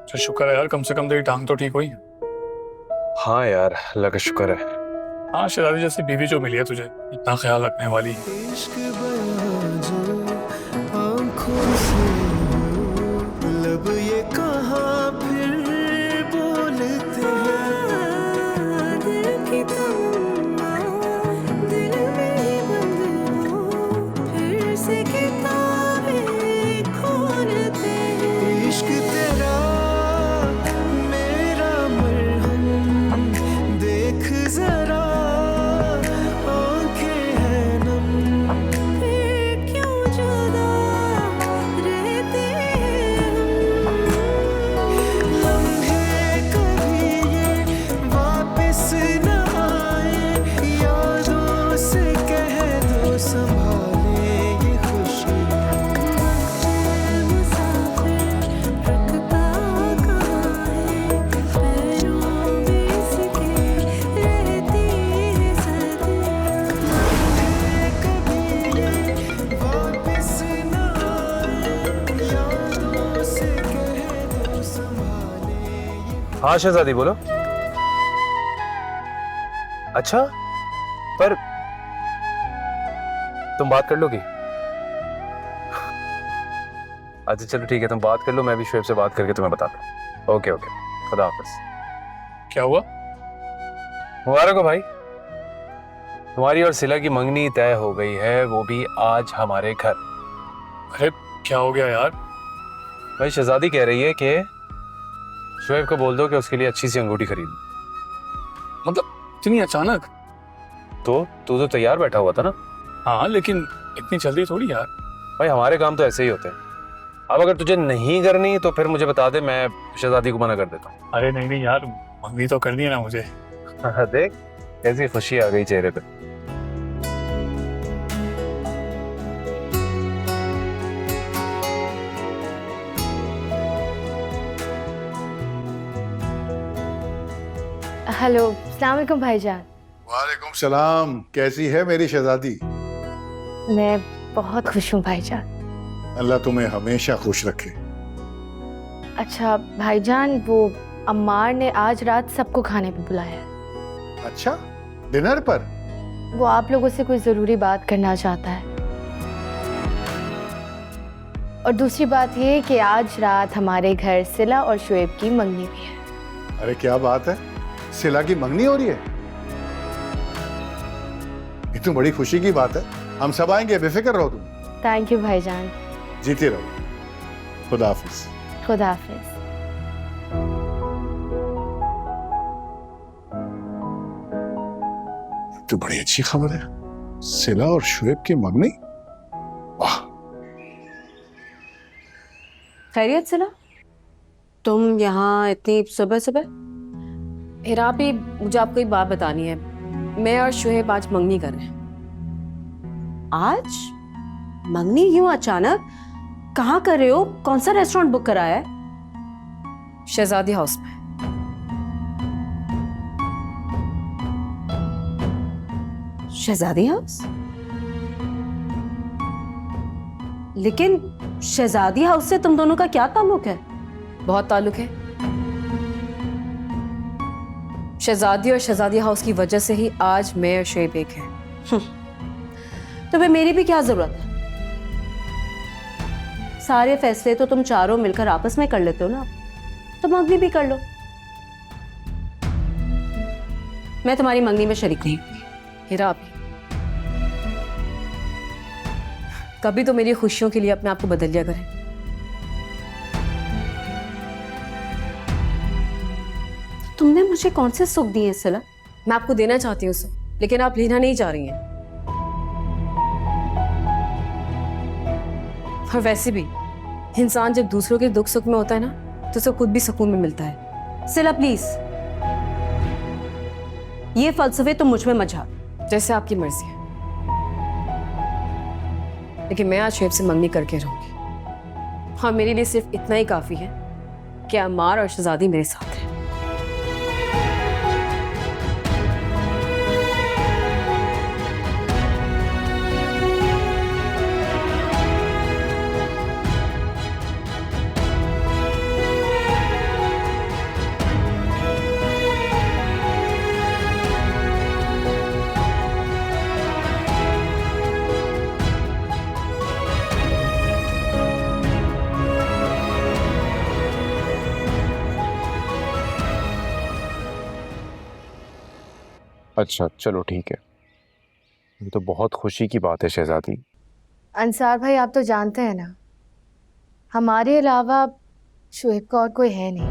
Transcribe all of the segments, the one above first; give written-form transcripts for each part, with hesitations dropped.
चल शुक्र है यार, कम से कम तेरी टांग तो ठीक हुई। हाँ यार, अल्लाह का शुक्र है। हाँ, शराबी जैसी बीवी जो मिली है तुझे, इतना ख्याल रखने वाली। इश्क बयां जो आँखों से हो, लब ये कहाँ फिर बोलते हैं। दिल की तमन्ना दिल में ही बंद हो, फिर से किताबें खोलते हैं। इश्क तेरा मेरा मरहम, देख जरा आँखें हैं नम, फिर क्यों जुदा रहते हैं हम। लम्हे कभी ये वापस न आए, यादों से कह दो संभाले ये खुशी। मुसाफिर रुकता कहाँ है, पैरों में इसके रहती है सदियाँ। कभी ये वापस न आए, यादों से कह दो संभाले ये। हाँ शहजादी बोलो। अच्छा, पर तुम बात कर लोगी? अच्छा चलो ठीक है, तुम बात कर लो, मैं भी शुएब से बात करके तुम्हें बताता हूँ। ओके ओके, खुदा हाफिज। क्या हुआ? मुबारक हो भाई, तुम्हारी और सिला की मंगनी तय हो गई है, वो भी आज हमारे घर। अरे क्या हो गया यार? भाई शहजादी कह रही है कि शुएब को बोल दो कि उसके लिए अच्छी सी अंगूठी खरीद। मतलब इतनी अचानक? तो तू तो तैयार बैठा हुआ था ना। हाँ लेकिन इतनी जल्दी थोड़ी यार। भाई हमारे काम तो ऐसे ही होते हैं। अब अगर तुझे नहीं करनी तो फिर मुझे बता दे, मैं शहजादी को मना कर देता हूँ। अरे नहीं नहीं यार, मंगनी तो करनी है ना मुझे। देख कैसी खुशी आ गई चेहरे पे। हेलो, अस्सलाम वालेकुम भाईजान। वालेकुम सलाम। कैसी है मेरी शहजादी? मैं बहुत खुश हूँ भाईजान। अल्लाह तुम्हें हमेशा खुश रखे। अच्छा भाईजान, वो अम्मार ने आज रात सबको खाने पे बुलाया है। अच्छा, डिनर पर? वो आप लोगों से कोई ज़रूरी बात करना चाहता है। और दूसरी बात ये कि आज रात हमारे घर सिला और शुएब की मंगनी भी है। अरे क्या बात है, सिला की मंगनी हो रही है? ये तो बड़ी खुशी की बात है। हम सब आएंगे, बेफिक्र रहो तुम। थैंक यू भाईजान। जीते रहो। खुदा हाफिज। खुदा हाफिज। तो बड़ी अच्छी खबर है, सिला और शुएब की मंगनी। वाह। खैरियत से ना? तुम यहाँ इतनी सुबह सुबह? हिरा भी, मुझे आपको एक बात बतानी है। मैं और शुएब आज मंगनी कर रहे हैं। आज मंगनी क्यों अचानक? कहाँ कर रहे हो? कौन सा रेस्टोरेंट बुक कराया है? शहजादी हाउस में। शहजादी हाउस? लेकिन शहजादी हाउस से तुम दोनों का क्या ताल्लुक है? बहुत ताल्लुक है। शहजादी और शहजादी हाउस की वजह से ही आज मैं और शुएब एक हैं। तो फिर मेरी भी क्या जरूरत है? सारे फैसले तो तुम चारों मिलकर आपस में कर लेते हो ना, तो मंगनी भी कर लो। मैं तुम्हारी मंगनी में शरीक नहीं हुई। हिरा भी, कभी तो मेरी खुशियों के लिए अपने आप को बदल लिया करें। तुमने मुझे कौन से सुख दिए सिला? मैं आपको देना चाहती हूँ सुख, लेकिन आप लेना नहीं चाह रही हैं। और वैसे भी इंसान जब दूसरों के दुख सुख में होता है ना, तो उसे खुद भी सुकून में मिलता है। सिला प्लीज, ये फलसफे तुम मुझ में मत झाड़। जैसे आपकी मर्जी है, लेकिन मैं आज शुएब से मंगनी करके रहूंगी। हाँ, मेरे लिए सिर्फ इतना ही काफी है कि अम्मार और शहजादी मेरे साथ है। अच्छा चलो ठीक है, ये तो बहुत खुशी की बात है शहजादी। अंसार भाई, आप तो जानते हैं ना, हमारे अलावा शुएब का और कोई है नहीं,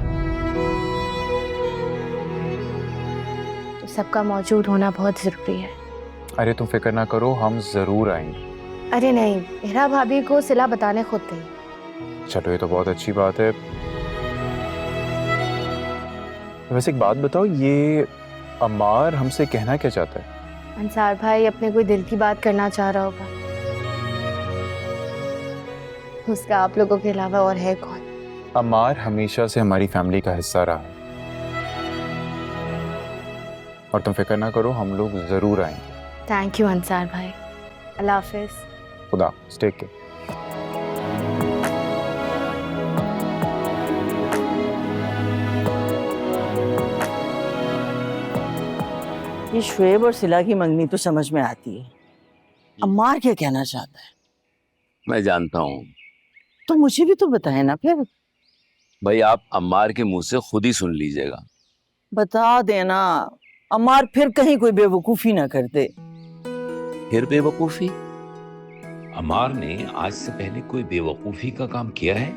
तो सबका मौजूद होना बहुत ज़रूरी है। अरे तुम फिक्र ना करो, हम जरूर आएंगे। अरे नहीं, मेरा भाभी को सिला बताने खुद गई। चलो ये तो बहुत अच्छी बात है। वैसे एक बात बताओ, ये अम्मार हमसे कहना क्या चाहता है? अंसार भाई अपने कोई दिल की बात करना चाह रहा होगा, उसका आप लोगों के अलावा और है कौन? अम्मार हमेशा से हमारी फैमिली का हिस्सा रहा है, और तुम फिक्र ना करो, हम लोग जरूर आएंगे। थैंक यू अंसार भाई, अल्लाह हाफिज। खुदा टेक केयर। ये शुएब और सिला की मंगनी तो समझ में आती है, अम्मार क्या कहना चाहता है मैं जानता हूँ तो मुझे भी तो बताए ना फिर। भाई, आप अम्मार के मुंह से खुद ही सुन लीजिएगा। बता देना, अम्मार फिर कहीं कोई बेवकूफी ना कर दे। फिर बेवकूफी? अम्मार ने आज से पहले कोई बेवकूफी का काम किया है?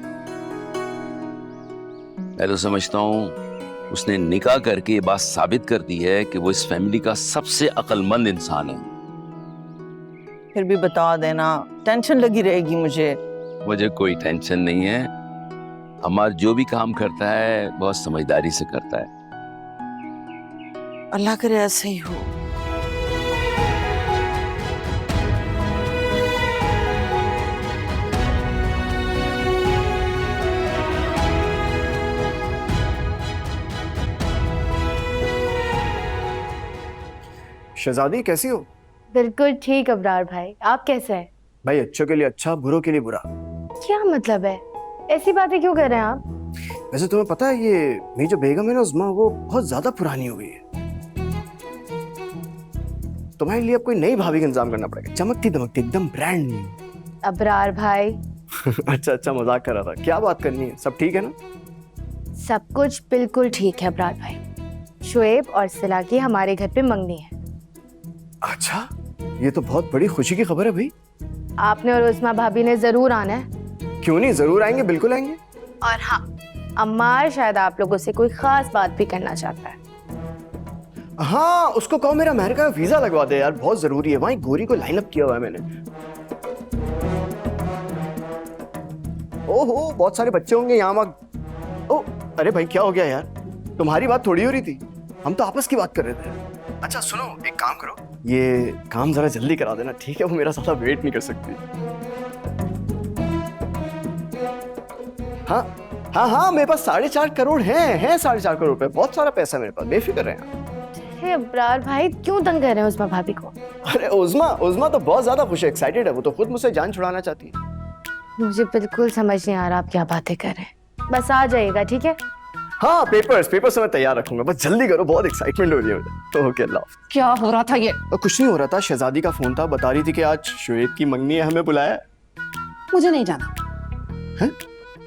मैं तो समझता हूँ उसने निकाह करके ये बात साबित कर दी है कि वो इस फैमिली का सबसे अक्लमंद इंसान है। फिर भी बता देना, टेंशन लगी रहेगी मुझे। मुझे कोई टेंशन नहीं है। अम्मार जो भी काम करता है बहुत समझदारी से करता है। अल्लाह करे ऐसे ही हो। शहजादी कैसी हो? बिल्कुल ठीक अबरार भाई, आप कैसे हैं? भाई अच्छों के लिए अच्छा, बुरों के लिए बुरा। क्या मतलब है, ऐसी बातें क्यों कर रहे हैं आप? वैसे तुम्हें पता है ये मेरी जो बेगम है ना उस्मा, वो बहुत ज्यादा पुरानी हो गई है। तुम्हारे लिए अब कोई नई भाभी का इंतजाम करना पड़ेगा, चमकती दमकती एकदम ब्रांड न्यू। अबरार भाई अच्छा अच्छा, मजाक कर रहा था। क्या बात करनी है, सब ठीक है ना? सब कुछ बिल्कुल ठीक है अबरार भाई। शुएब और सिला की हमारे घर पे मंगनी है। अच्छा, ये तो बहुत बड़ी खुशी की खबर है भाई। आपने और उस्मा भाभी ने जरूर आना है। क्यों नहीं, जरूर आएंगे, बिल्कुल आएंगे। और हाँ, अम्मार शायद आप लोगों से कोई खास बात भी करना चाहता है। हाँ, उसको कहो मेरा अमेरिका का वीजा लगवा दे यार, बहुत जरूरी है। वहीं गोरी को लाइन अप किया हुआ है मैंने। ओहो, बहुत सारे बच्चे होंगे यहाँ वहाँ। ओ अरे भाई, क्या हो गया यार? तुम्हारी बात थोड़ी हो रही थी, हम तो आपस की बात कर रहे थे। अच्छा सुनो, एक काम करो, ये काम जरा जल्दी करा देना, ठीक है? वो मेरा साला वेट नहीं कर सकती। हाँ हाँ हाँ, मेरे पास 4.5 करोड़ हैं 4.5 करोड़ रुपए, बहुत सारा पैसा है मेरे पास, बेफिक्र रहें। अरे अबरार भाई, क्यों तंग कर रहे हैं उस्मा भाभी को? अरे उज़मा तो बहुत ज्यादा खुश है, एक्साइटेड है। वो तो खुद मुझसे जान छुड़ाना चाहती है। मुझे बिल्कुल समझ नहीं आ रहा आप क्या बातें कर रहे हैं। बस आ जाइएगा, ठीक है? हाँ, पेपर्स मैं तैयार रखूंगा, बस जल्दी करो, बहुत एक्साइटमेंट हो रही है मुझे। तो ओके, अल्लाह। क्या हो रहा था ये? कुछ नहीं हो रहा था, शहजादी का फोन था, बता रही थी कि आज शुएब की मंगनी है, हमें बुलाया है। मुझे नहीं जाना। हैं?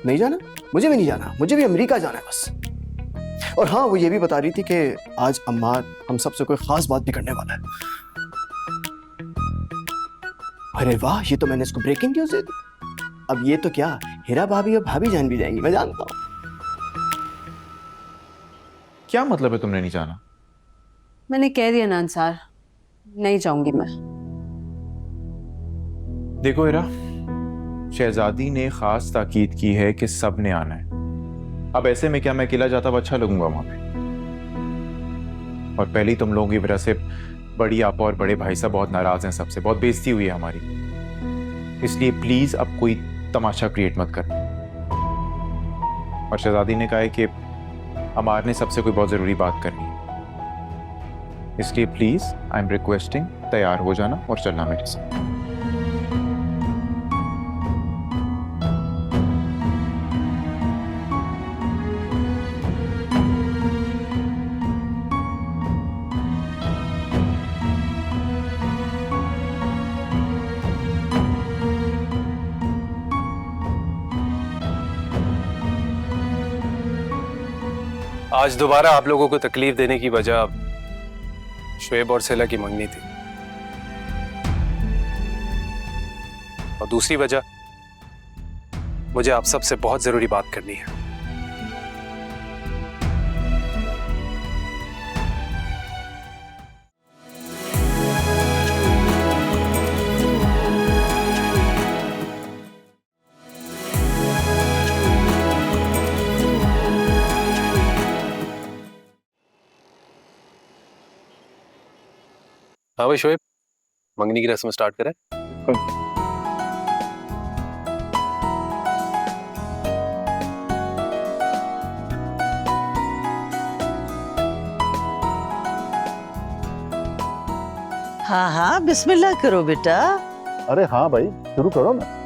नहीं जाना? मुझे भी नहीं जाना, मुझे भी अमेरिका जाना है बस। और हाँ, वो ये भी बता रही थी कि आज अम्मार हम सबसे कोई खास बात भी करने वाला है। अरे वाह, ये तो मैंने इसको ब्रेकिंग न्यूज़ दे दी। अब ये तो क्या, हिरा भाभी और भाभी जान भी जाएंगी, मैं जानता हूँ। क्या मतलब है तुमने नहीं जाना? मैंने कह दिया ना अंसार, नहीं जाऊंगी मैं। देखो इरा, शहजादी ने खास ताकीद की है कि सब ने आना है। अब ऐसे में क्या मैं अकेला जाता हुआ अच्छा लगूंगा वहां पे? और पहले ही तुम लोगों की वजह से बड़ी आपा और बड़े भाई साहब बहुत नाराज हैं, सबसे बहुत बेइज्जती हुई है हमारी। इसलिए प्लीज अब कोई तमाशा क्रिएट मत कर। और शहजादी ने कहा है कि अमार ने सबसे कोई बहुत जरूरी बात करनी है, इसलिए प्लीज आई एम रिक्वेस्टिंग तैयार हो जाना और चलना मेरे साथ। आज दोबारा आप लोगों को तकलीफ देने की वजह शुएब और सिला की मंगनी थी, और दूसरी वजह मुझे आप सबसे बहुत जरूरी बात करनी है। हाँ भाई शुएब, मंगनी की रस्म स्टार्ट करें। हाँ हाँ बिस्मिल्लाह करो बेटा। अरे हाँ भाई, शुरू करो ना।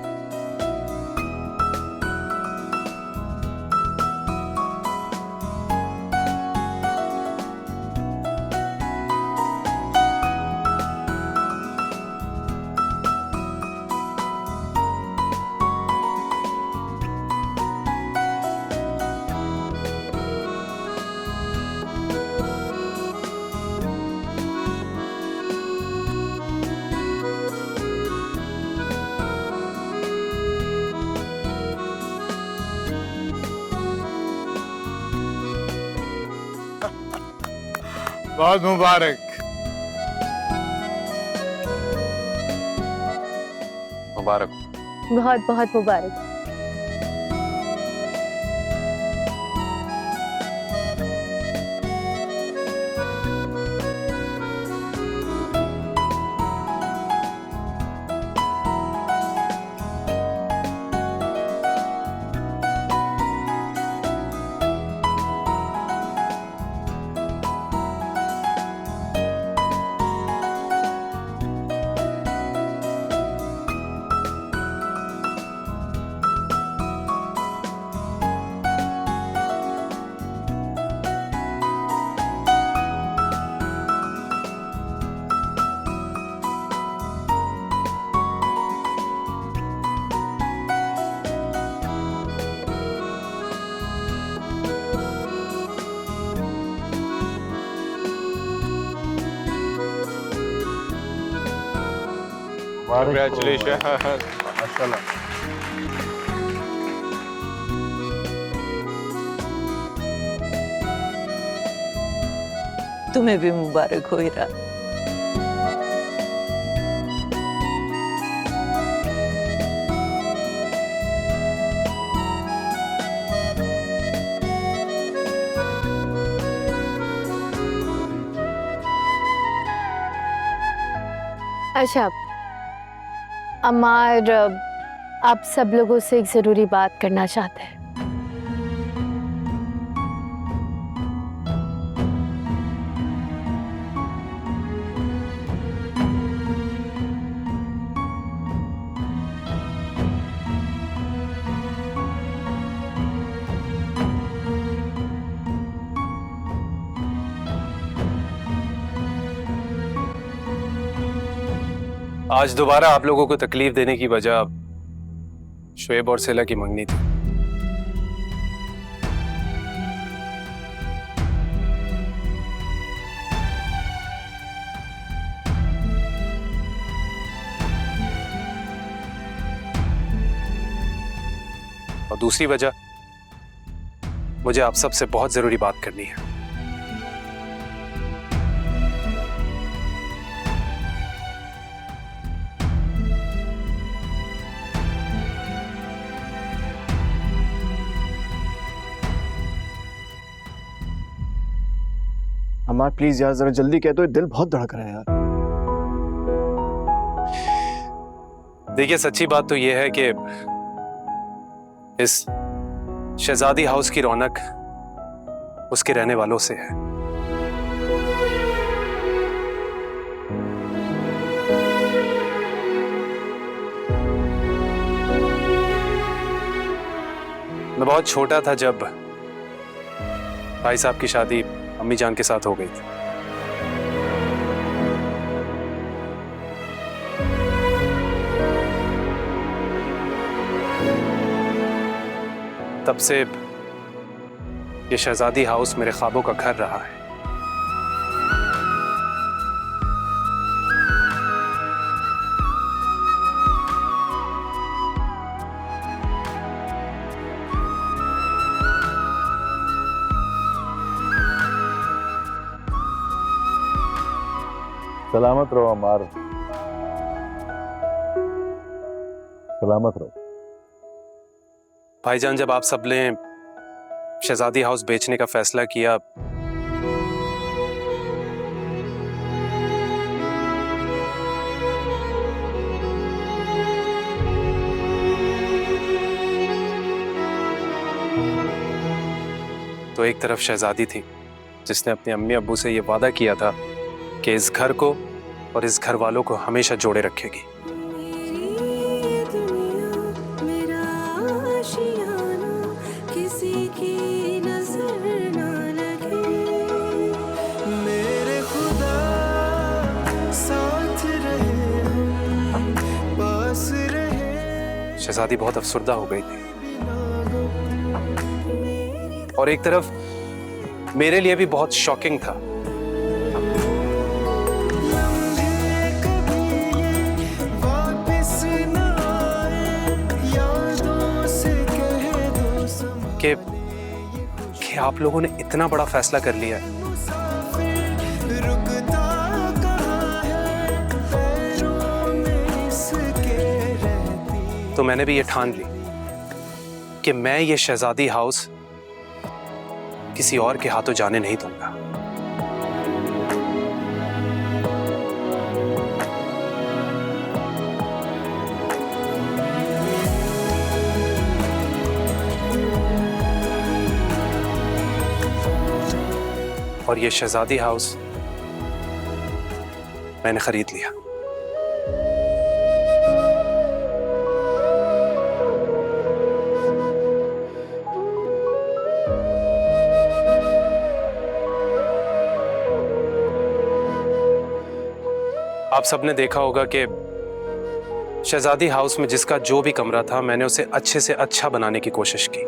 बहुत मुबारक। मुबारक। बहुत बहुत मुबारक। Congratulations. माशाल्लाह। तुम्हें भी मुबारक हो हीरा। अच्छा अमार, आप सब लोगों से एक ज़रूरी बात करना चाहते हैं। आज दोबारा आप लोगों को तकलीफ देने की वजह शुएब और सिला की मंगनी थी। और दूसरी वजह मुझे आप सबसे बहुत जरूरी बात करनी है। अमार प्लीज यार, जरा जल्दी कह दो, दिल बहुत धड़क रहा है यार। देखिए सच्ची बात तो यह है कि इस शहजादी हाउस की रौनक उसके रहने वालों से है। मैं बहुत छोटा था जब भाई साहब की शादी अम्मी जान के साथ हो गई थी। तब से ये शहजादी हाउस मेरे ख्वाबों का घर रहा है। सलामत रहो अमार, सलामत रहो। भाईजान, जब आप सब ने शहजादी हाउस बेचने का फैसला किया, तो एक तरफ शहजादी थी जिसने अपने अम्मी अब्बू से ये वादा किया था कि इस घर को और इस घर वालों को हमेशा जोड़े रखेगी। मेरी दुनिया मेरा आशियाना किसी की नजर ना लगे मेरे खुदा साथ रहे हम पास रहे। शहजादी बहुत अफसुर्दा हो गई थी और एक तरफ मेरे लिए भी बहुत शॉकिंग था। कि आप लोगों ने इतना बड़ा फैसला कर लिया है। तो मैंने भी ये ठान ली कि मैं ये शहजादी हाउस किसी और के हाथों जाने नहीं दूंगा। और ये शहजादी हाउस मैंने खरीद लिया। आप सबने देखा होगा कि शहजादी हाउस में जिसका जो भी कमरा था, मैंने उसे अच्छे से अच्छा बनाने की कोशिश की।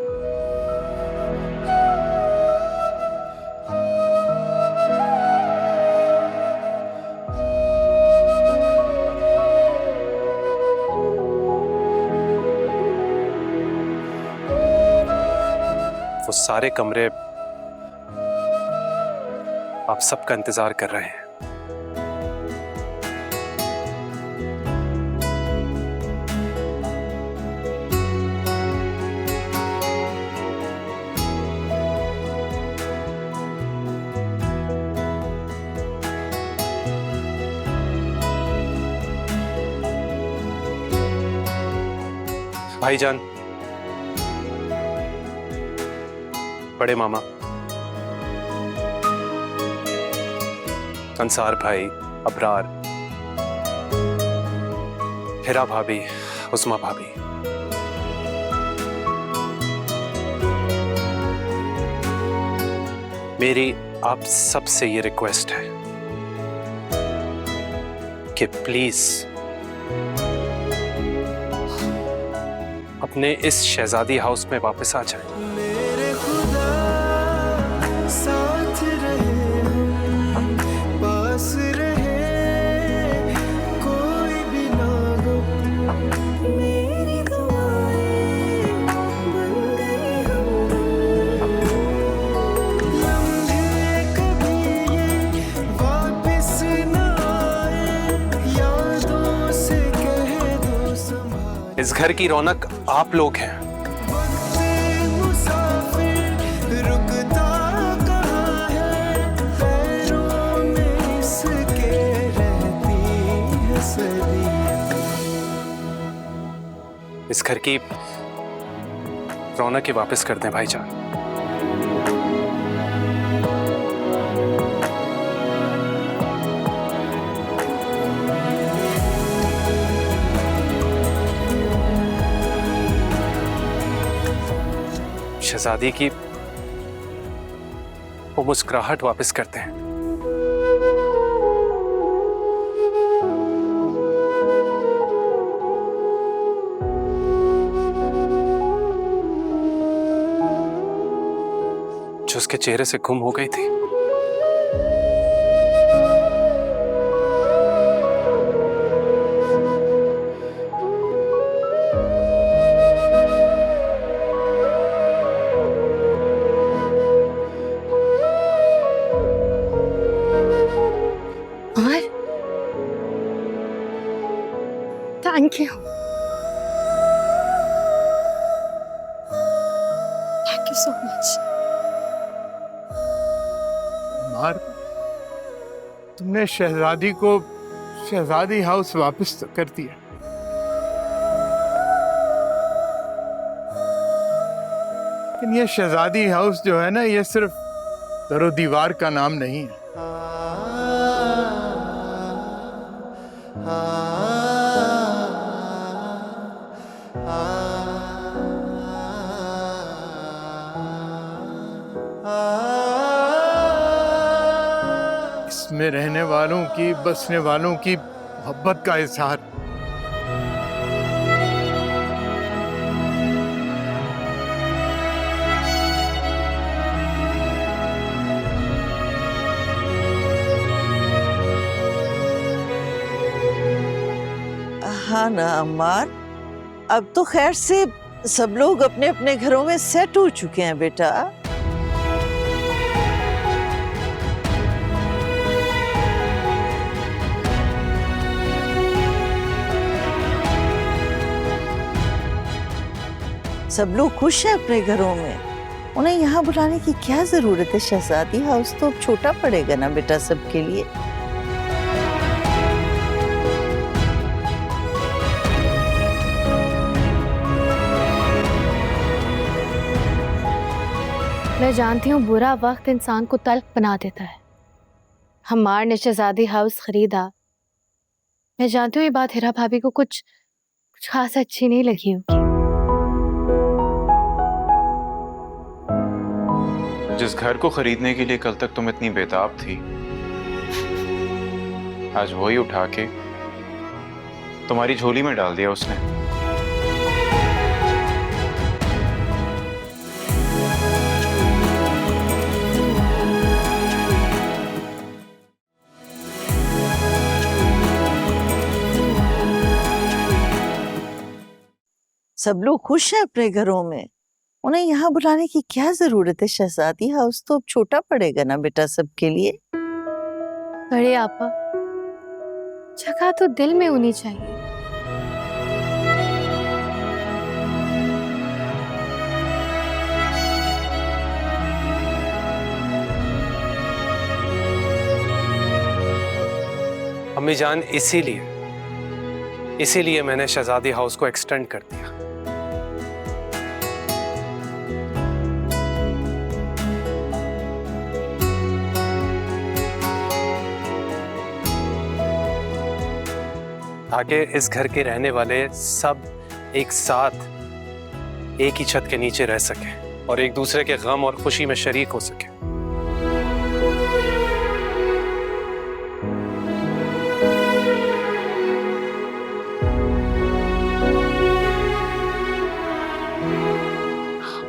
वो सारे कमरे आप सबका इंतजार कर रहे हैं। भाईजान, बड़े मामा, अंसार भाई, अबरार, हिरा भाभी, उस्मा भाभी, मेरी आप सबसे ये रिक्वेस्ट है कि प्लीज अपने इस शहजादी हाउस में वापस आ जाएं। मेरे खुदा साथ रहे हम पास रहे कोई भी ना हो मेरी दुआएं बन गई हम लम्हे कभी ये वापस ना आए यादों से कह दो संभाल। इस घर की रौनक आप लोग हैं। इस घर की रौनक ही वापस कर दें भाईजान। शहजादी की वो मुस्कुराहट वापस करते हैं। जो उसके चेहरे से गुम हो गई थी। So much. मार, तुमने शहजादी को शहजादी हाउस वापस तो कर दिया, लेकिन ये शहजादी हाउस जो है ना, ये सिर्फ दरो दीवार का नाम नहीं है। इसमें रहने वालों की, बसने वालों की मोहब्बत का इजहार। हाँ ना अम्मार, अब तो खैर से सब लोग अपने अपने घरों में सेट हो चुके हैं बेटा। सब लोग खुश हैं अपने घरों में, उन्हें यहाँ बुलाने की क्या जरूरत है। शहजादी हाउस तो अब छोटा पड़ेगा ना बेटा सबके लिए। मैं जानती हूँ बुरा वक्त इंसान को तल्ख बना देता है। हमार ने शहजादी हाउस खरीदा, मैं जानती हूँ ये बात हिरा भाभी को कुछ खास अच्छी नहीं लगी होगी। जिस घर को खरीदने के लिए कल तक तुम इतनी बेताब थी, आज वही उठा के तुम्हारी झोली में डाल दिया उसने। सब लोग खुश हैं अपने घरों में, उन्हें यहाँ बुलाने की क्या जरूरत है। शहजादी हाउस तो अब छोटा पड़ेगा ना बेटा सबके लिए। बड़े आपा, जगह तो दिल में होनी चाहिए। अम्मी जान, इसीलिए मैंने शहजादी हाउस को एक्सटेंड कर दिया। ताकि इस घर के रहने वाले सब एक साथ एक ही छत के नीचे रह सकें और एक दूसरे के गम और खुशी में शरीक हो सकें।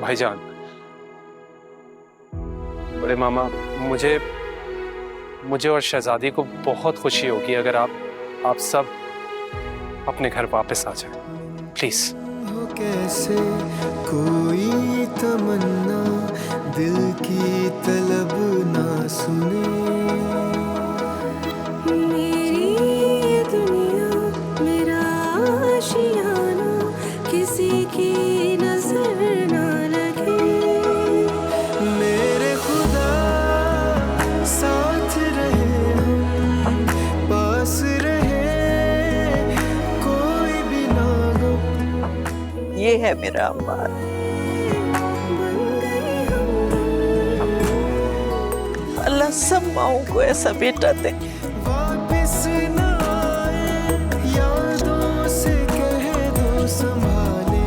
भाईजान, बड़े मामा, मुझे और शहजादी को बहुत खुशी होगी अगर आप सब अपने घर वापस आ जाएं, प्लीज। हो कैसे कोई तमन्ना दिल की तलब ना सुने, मेरी ये दुनिया मेरा आशियाना किसी की नजर ना लगे, मेरे खुदा साथ रहे हम, पास रहे कोई भी ना हो। ये है मेरा अम्मार। अल्लाह सब माओं को ऐसा बेटा दे। वापिस ना आए, यादों से कह दो संभाले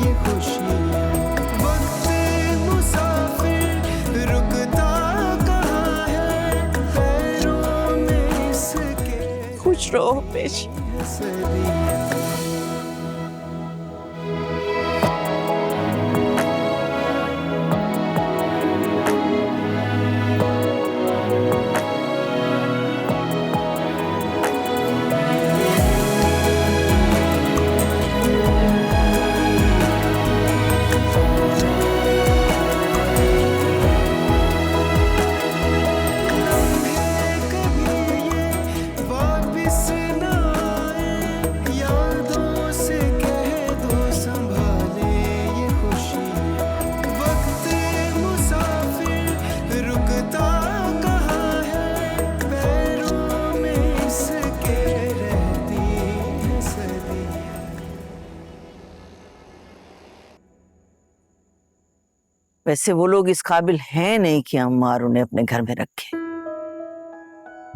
ये खुशी, वक्त मुसाफिर रुकता कहाँ है, पैरों में इसके खुश रहो हमेशा। हंसदी। कभी ये वापिस ना आए, वैसे वो लोग इस काबिल हैं नहीं कि अम्मार उन्हें अपने घर में रखे।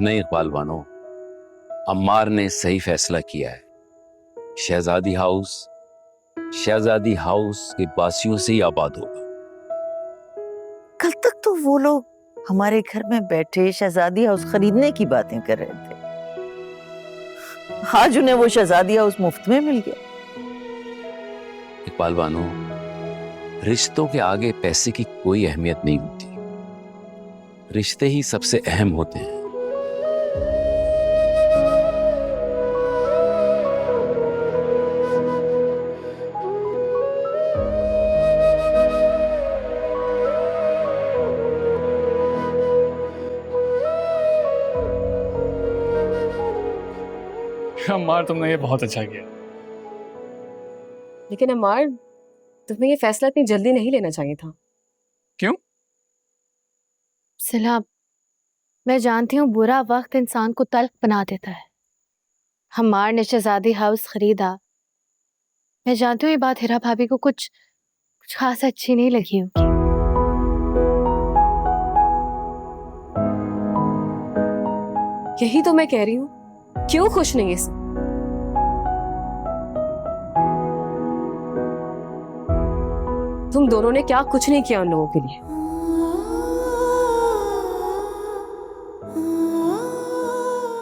नहीं इकबाल बानो, अम्मार ने सही फैसला किया है। शहजादी हाउस के बासियों से ही आबाद होगा। कल तक तो वो लोग हमारे घर में बैठे शहजादी हाउस खरीदने की बातें कर रहे थे, आज उन्हें वो शहजादी हाउस मुफ्त में मिल गया। इकबाल बानो, रिश्तों के आगे पैसे की कोई अहमियत नहीं होती, रिश्ते ही सबसे अहम होते हैं। अम्मार, तुमने ये बहुत अच्छा किया। लेकिन अम्मार, तुम्हें ये फैसला इतनी जल्दी नहीं लेना चाहिए था। क्यों? सिला, मैं जानती हूँ बुरा वक्त इंसान को तल्ख बना देता है। हमार ने शहजादी हाउस खरीदा। मैं जानती हूँ ये बात हिरा भाभी को कुछ खास अच्छी नहीं लगी होगी। यही तो मैं कह रही हूँ, क्यों खुश नहीं है? तुम दोनों ने क्या कुछ नहीं किया उन लोगों के लिए।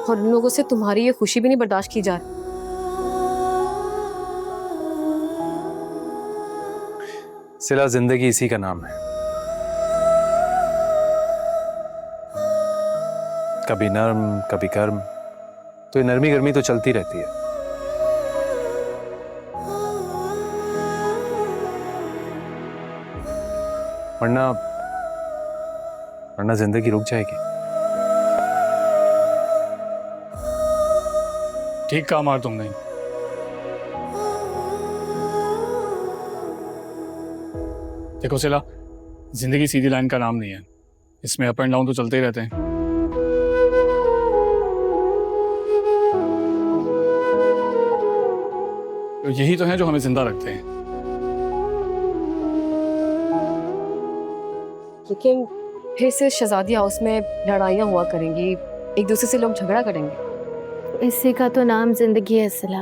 और उन लोगों से तुम्हारी ये खुशी भी नहीं बर्दाश्त की जा रही। सिला, जिंदगी इसी का नाम है, कभी नर्म कभी गर्म, तो ये नरमी गर्मी तो चलती रहती है। वरना जिंदगी रुक जाएगी। ठीक कहा अम्मार तुमने। देखो सिला, जिंदगी सीधी लाइन का नाम नहीं है, इसमें अप एंड डाउन तो चलते ही रहते हैं। तो यही तो है जो हमें जिंदा रखते हैं। लेकिन फिर से शहजादी हाउस में लड़ाइयाँ हुआ करेंगी, एक दूसरे से लोग झगड़ा करेंगे। इसी का तो नाम जिंदगी है सिला।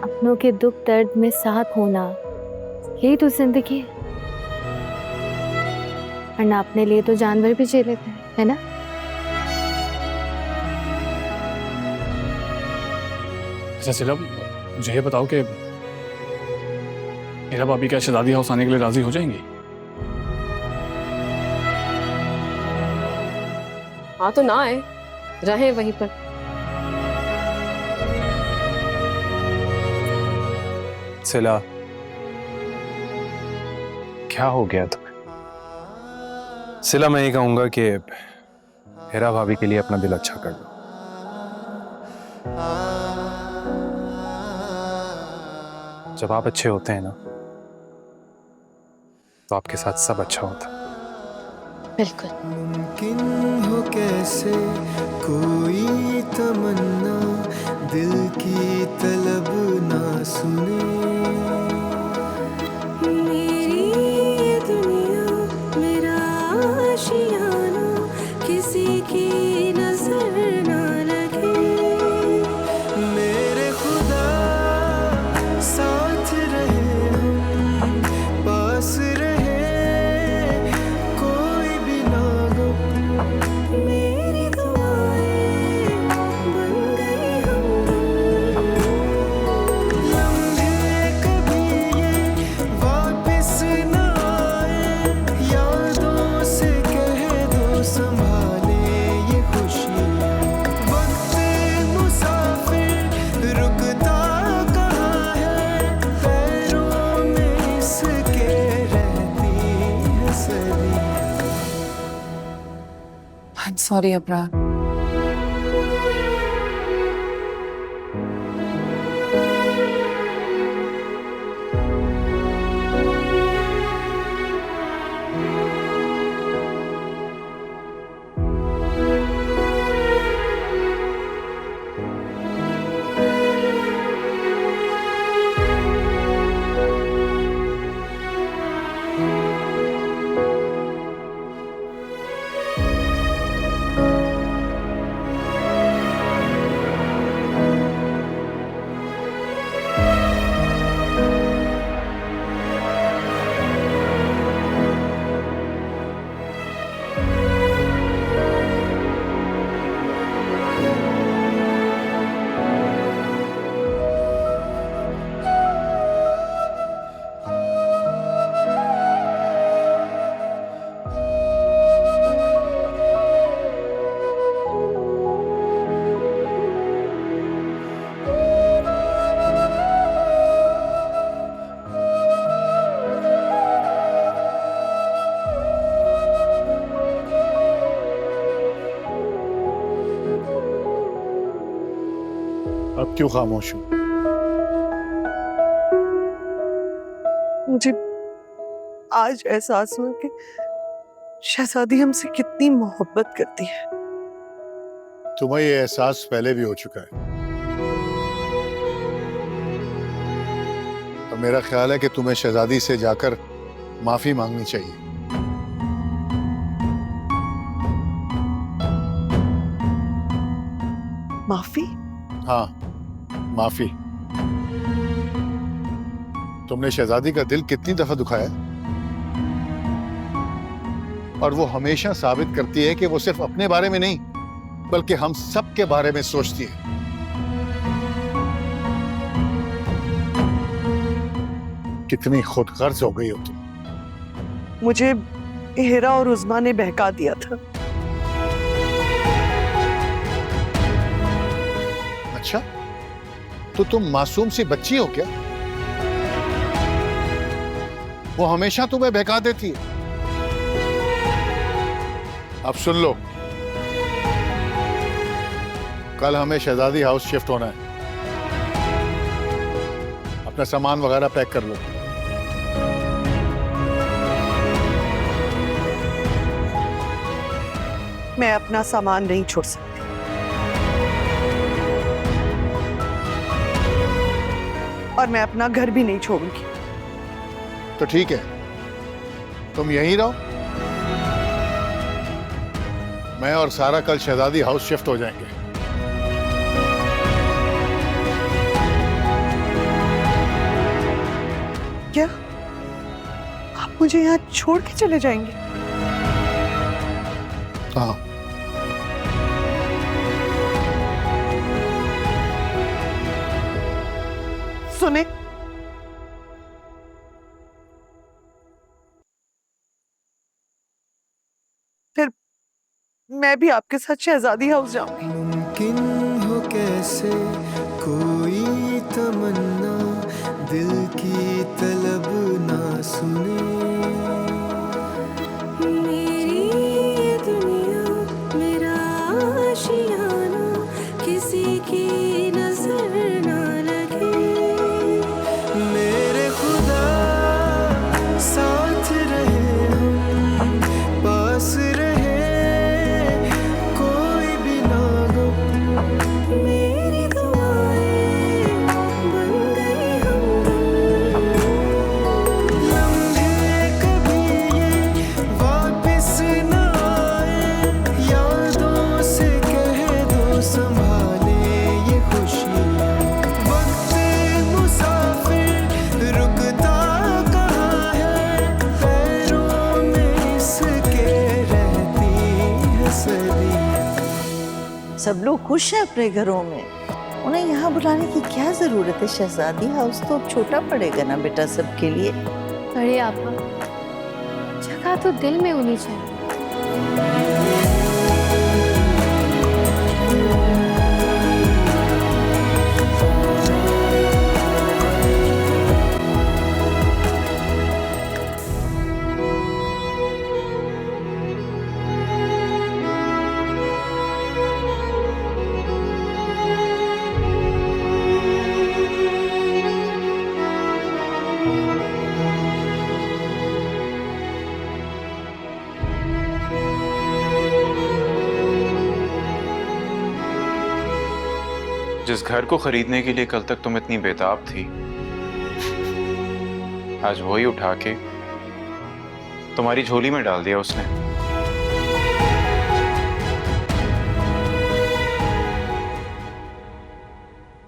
अपनों के दुख दर्द में साथ होना, यही तो जिंदगी है। वरना अपने लिए तो जानवर भी जी लेते हैं, है ना? अच्छा सिला, मुझे ये बताओ कि हिरा भाभी क्या शहजादी हाउस आने के लिए राजी हो जाएंगी? हाँ तो ना आए, रहे वहीं पर। सिला, क्या हो गया तुम्हें? सिला, मैं ये कहूंगा कि हिरा भाभी के लिए अपना दिल अच्छा कर लो। जब आप अच्छे होते हैं ना, तो आपके साथ सब अच्छा होता है। बिल्कुल। मुमकिन हो कैसे कोई तमन्ना दिल की तलब ना सुने। मेरी ये दुनिया मेरा आशियाना किसी की नजर ना लगे। मेरे खुदा साथ रहे, पास रहे, कोई भी ना गम। मेरी दुआएं बन गई हमदम। लम्हे कभी ये वापस ना आए, यादों से कह दो संभाले ये खुशी। वक्त मुसाफिर रुकता कहाँ है, पैरों में इसके रहती है सदी। I'm sorry, Abrar. अब क्यों खामोश हूं? मुझे आज एहसास हुआ कि शहजादी हमसे कितनी मोहब्बत करती है। तुम्हें ये एहसास पहले भी हो चुका है। और मेरा ख्याल है कि तुम्हें शहजादी से जाकर माफी मांगनी चाहिए। माफी? हाँ, माफी। तुमने शहजादी का दिल कितनी दफा दुखाया, और वो हमेशा साबित करती है कि वो सिर्फ अपने बारे में नहीं बल्कि हम सब के बारे में सोचती है। कितनी खुदगर्ज हो गई हो तुम। मुझे हिरा और उज़मा ने बहका दिया था। अच्छा, तो तुम मासूम सी बच्ची हो क्या? वो हमेशा तुम्हें बहका देती है। अब सुन लो, कल हमें शहजादी हाउस शिफ्ट होना है। अपना सामान वगैरह पैक कर लो। मैं अपना सामान नहीं छोड़ सकती। और मैं अपना घर भी नहीं छोड़ूंगी। तो ठीक है, तुम यहीं रहो। मैं और सारा कल शहजादी हाउस शिफ्ट हो जाएंगे। क्या आप मुझे यहाँ छोड़ के चले जाएंगे? हाँ। सुने, फिर मैं भी आपके साथ शहजादी हाउस जाऊंगी। मुमकिन हो कैसे कोई तमन्ना दिल की तलब ना सुने। मेरी ये दुनिया मेरा आशियाना किसी की नजर ना लगे। मेरे खुदा साथ रहे हम, पास रहे कोई भी ना गम। मेरी दुआएं बन गई हमदम। लम्हे कभी ये वापस ना आए, यादों से कह दो संभाले ये खुशी। वक्त मुसाफिर रुकता कहाँ है, पैरों में इसके रहती है सदियां। सब लोग खुश हैं अपने घरों में, उन्हें यहाँ बुलाने की क्या जरूरत है? शहजादी हाउस तो अब छोटा पड़ेगा ना बेटा सबके लिए। अरे आपा, जगह तो दिल में होनी चाहिए। जिस घर को खरीदने के लिए कल तक तुम इतनी बेताब थी, आज वही उठा के तुम्हारी झोली में डाल दिया उसने।